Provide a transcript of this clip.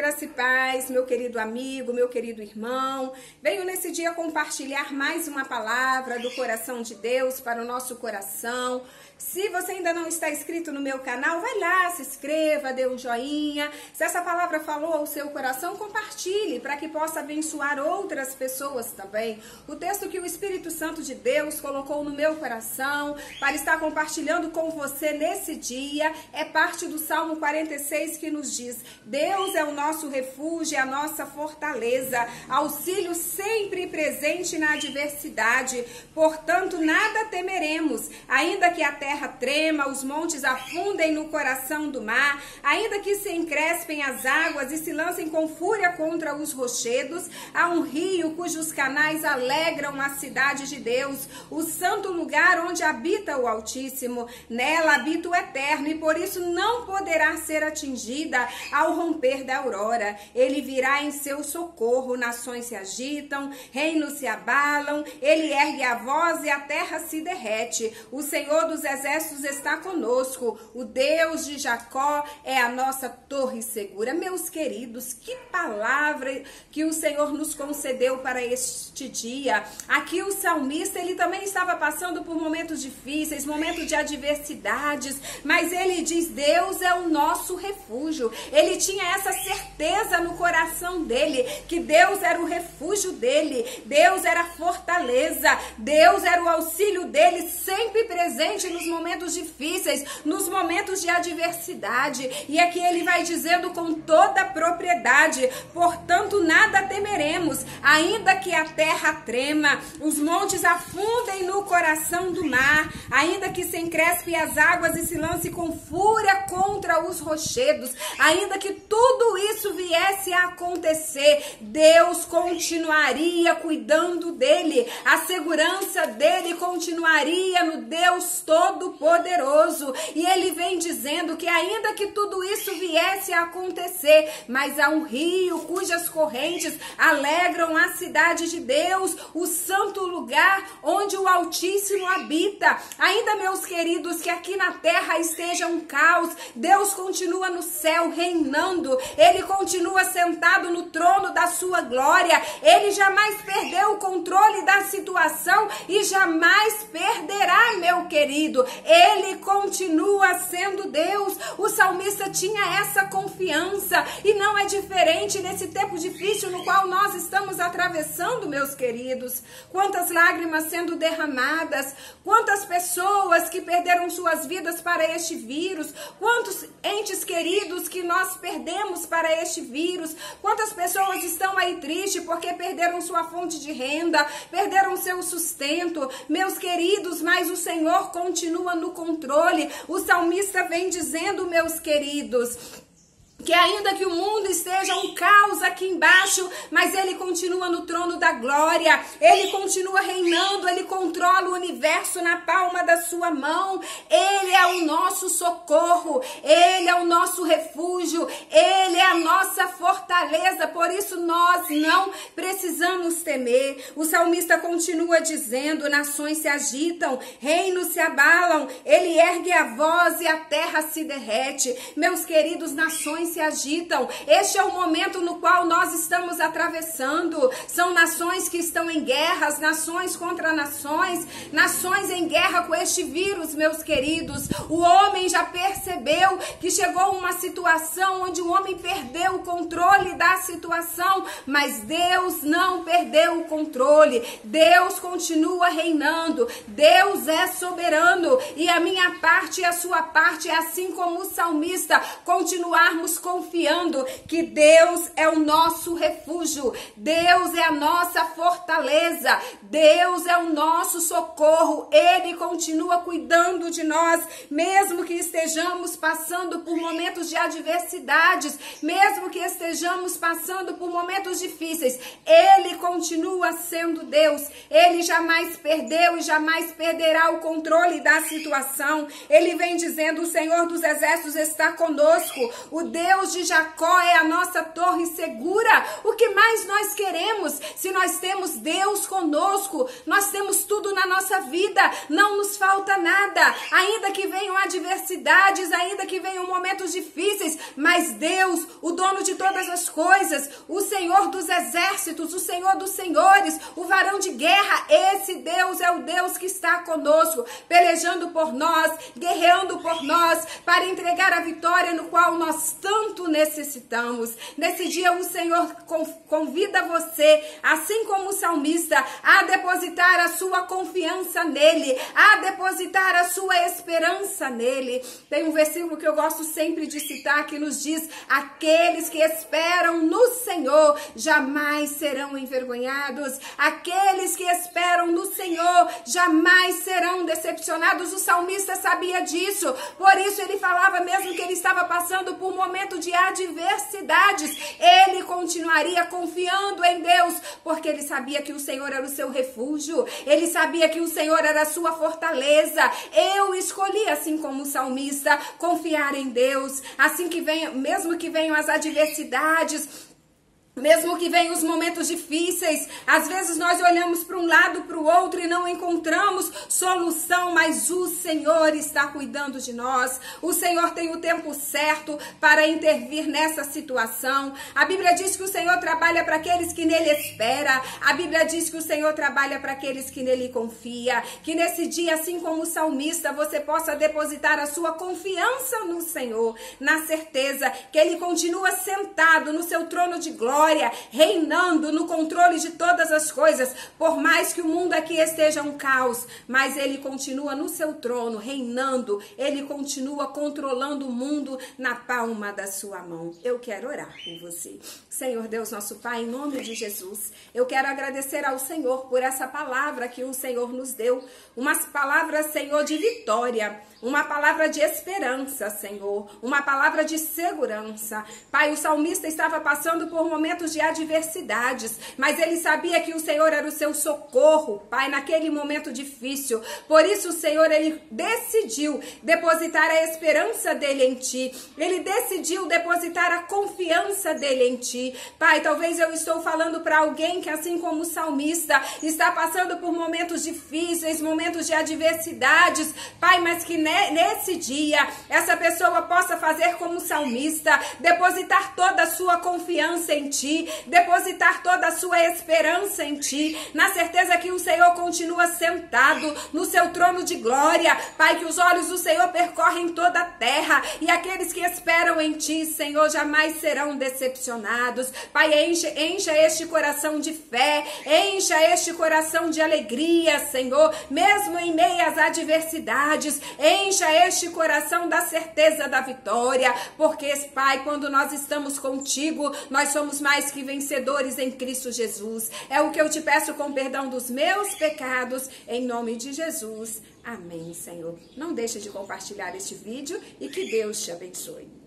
Graça e paz, meu querido amigo, meu querido irmão. Venho nesse dia compartilhar mais uma palavra do coração de Deus para o nosso coração. Se você ainda não está inscrito no meu canal, vai lá, se inscreva, dê um joinha. Se essa palavra falou ao seu coração, compartilhe para que possa abençoar outras pessoas também. O texto que o Espírito Santo de Deus colocou no meu coração para estar compartilhando com você nesse dia é parte do Salmo 46 que nos diz: Deus é o nosso refúgio, é a nossa fortaleza, auxílio sempre presente na adversidade. Portanto, nada temeremos, ainda que a terra trema, os montes afundem no coração do mar, ainda que se encrespem as águas e se lancem com fúria contra os rochedos. Há um rio cujos canais alegram a cidade de Deus, o santo lugar onde habita o Altíssimo. Nela habita o Eterno e por isso não poderá ser atingida ao romper da aurora. Ele virá em seu socorro, nações se agitam, reinos se abalam, ele ergue a voz e a terra se derrete. O Senhor dos exércitos está conosco, o Deus de Jacó é a nossa torre segura. Meus queridos, que palavra que o Senhor nos concedeu para este dia. Aqui o salmista, ele também estava passando por momentos difíceis, momentos de adversidades, mas ele diz: Deus é o nosso refúgio. Ele tinha essa certeza no coração dele, que Deus era o refúgio dele, Deus era a fortaleza, Deus era o auxílio dele, sempre presente nos momentos difíceis, nos momentos de adversidade. E aqui ele vai dizendo com toda a propriedade: portanto nada temeremos, ainda que a terra trema, os montes afundem no coração do mar, ainda que se encrespe as águas e se lance com fúria contra os rochedos, ainda que tudo isso viesse a acontecer, Deus continuaria cuidando dele, a segurança dele continuaria no Deus Todo-Poderoso. E ele vem dizendo que ainda que tudo isso viesse a acontecer, mas há um rio cujas correntes alegram a cidade de Deus, o santo lugar onde o Altíssimo habita. Ainda, meus queridos, que aqui na terra esteja um caos, Deus continua no céu reinando, ele continua sentado no trono da sua glória, ele jamais perdeu o controle da situação e jamais perderá, meu querido. Ele continua sendo Deus. O salmista tinha essa confiança e não é diferente nesse tempo difícil no qual nós estamos atravessando, meus queridos. Quantas lágrimas sendo derramadas, quantas pessoas que perderam suas vidas para este vírus, quantos entes queridos que nós perdemos para este vírus, quantas pessoas estão aí tristes porque perderam sua fonte de renda, perderam seu sustento, meus queridos, mas o Senhor continua no controle. O salmista vem dizendo, meus queridos, que ainda que o mundo esteja um caos aqui embaixo, mas ele continua no trono da glória, ele continua reinando, ele controla o universo na palma da sua mão, ele é o nosso socorro, ele é o nosso refúgio, ele é a nossa fortaleza, por isso nós não precisamos temer. O salmista continua dizendo: nações se agitam, reinos se abalam, ele ergue a voz e a terra se derrete. Meus queridos, nações se agitam. Este é o momento no qual nós estamos atravessando. São nações que estão em guerras, nações contra nações, nações em guerra com este vírus, meus queridos. O homem já percebeu que chegou uma situação onde o homem perdeu o controle da situação, mas Deus não perdeu o controle. Deus continua reinando. Deus é soberano e a minha parte e a sua parte é, assim como o salmista, continuarmos confiando que Deus é o nosso refúgio, Deus é a nossa fortaleza, Deus é o nosso socorro, ele continua cuidando de nós, mesmo que estejamos passando por momentos de adversidades, mesmo que estejamos passando por momentos difíceis, ele continua sendo Deus, ele jamais perdeu e jamais perderá o controle da situação. Ele vem dizendo: o Senhor dos exércitos está conosco, o Deus de Jacó é a nossa torre segura. O que mais nós queremos? Se nós temos Deus conosco, nós temos tudo na nossa vida, não nos falta nada. Ainda que venham adversidades, ainda que venham momentos difíceis, mas Deus, o dono de todas as coisas, o Senhor dos exércitos, o Senhor dos senhores, o varão de guerra. Esse Deus é o Deus que está conosco, pelejando por nós, guerreando por nós, para entregar a vitória no qual nós tanto necessitamos. Nesse dia o Senhor convida você, assim como o salmista, a depositar a sua confiança nele, a depositar a sua esperança nele. Tem um versículo que eu gosto sempre de citar que nos diz: aqueles que esperam no Senhor jamais serão envergonhados, aqueles que esperam no Senhor jamais serão decepcionados. O salmista sabia disso, por isso ele falava, mesmo que ele estava passando por um momento de adversidades, ele continuaria confiando em Deus, porque ele sabia que o Senhor era o seu refúgio, ele sabia que o Senhor era a sua fortaleza. Eu escolhi, assim como o salmista, confiar em Deus, assim que venha, mesmo que venham as adversidades, mesmo que venham os momentos difíceis. Às vezes nós olhamos para um lado, para o outro e não encontramos solução, mas o Senhor está cuidando de nós. O Senhor tem o tempo certo para intervir nessa situação. A Bíblia diz que o Senhor trabalha para aqueles que nele esperam. A Bíblia diz que o Senhor trabalha para aqueles que nele confia. Que nesse dia, assim como o salmista, você possa depositar a sua confiança no Senhor, na certeza que ele continua sentado no seu trono de glória, reinando no controle de todas as coisas. Por mais que o mundo aqui esteja um caos, mas ele continua no seu trono, reinando. Ele continua controlando o mundo na palma da sua mão. Eu quero orar por você. Senhor Deus, nosso Pai, em nome de Jesus, eu quero agradecer ao Senhor por essa palavra que o Senhor nos deu. Uma palavra, Senhor, de vitória, uma palavra de esperança, Senhor, uma palavra de segurança. Pai, o salmista estava passando por momentos de adversidades, mas ele sabia que o Senhor era o seu socorro, Pai, naquele momento difícil. Por isso, Senhor, ele decidiu depositar a esperança dele em Ti. Ele decidiu depositar a confiança dele em Ti. Pai, talvez eu estou falando para alguém que, assim como o salmista, está passando por momentos difíceis, momentos de adversidades, Pai, mas que nesse dia, essa pessoa possa fazer como o salmista, depositar toda a sua confiança em Ti, depositar toda a sua esperança em Ti, na certeza que o Senhor continua sentado no seu trono de glória. Pai, que os olhos do Senhor percorrem toda a terra e aqueles que esperam em Ti, Senhor, jamais serão decepcionados. Pai, encha este coração de fé, encha este coração de alegria, Senhor, mesmo em meio às adversidades. Encha este coração da certeza da vitória, porque, Pai, quando nós estamos contigo, nós somos mais que vencedores em Cristo Jesus. É o que eu te peço com perdão dos meus pecados, em nome de Jesus. Amém, Senhor. Não deixe de compartilhar este vídeo e que Deus te abençoe.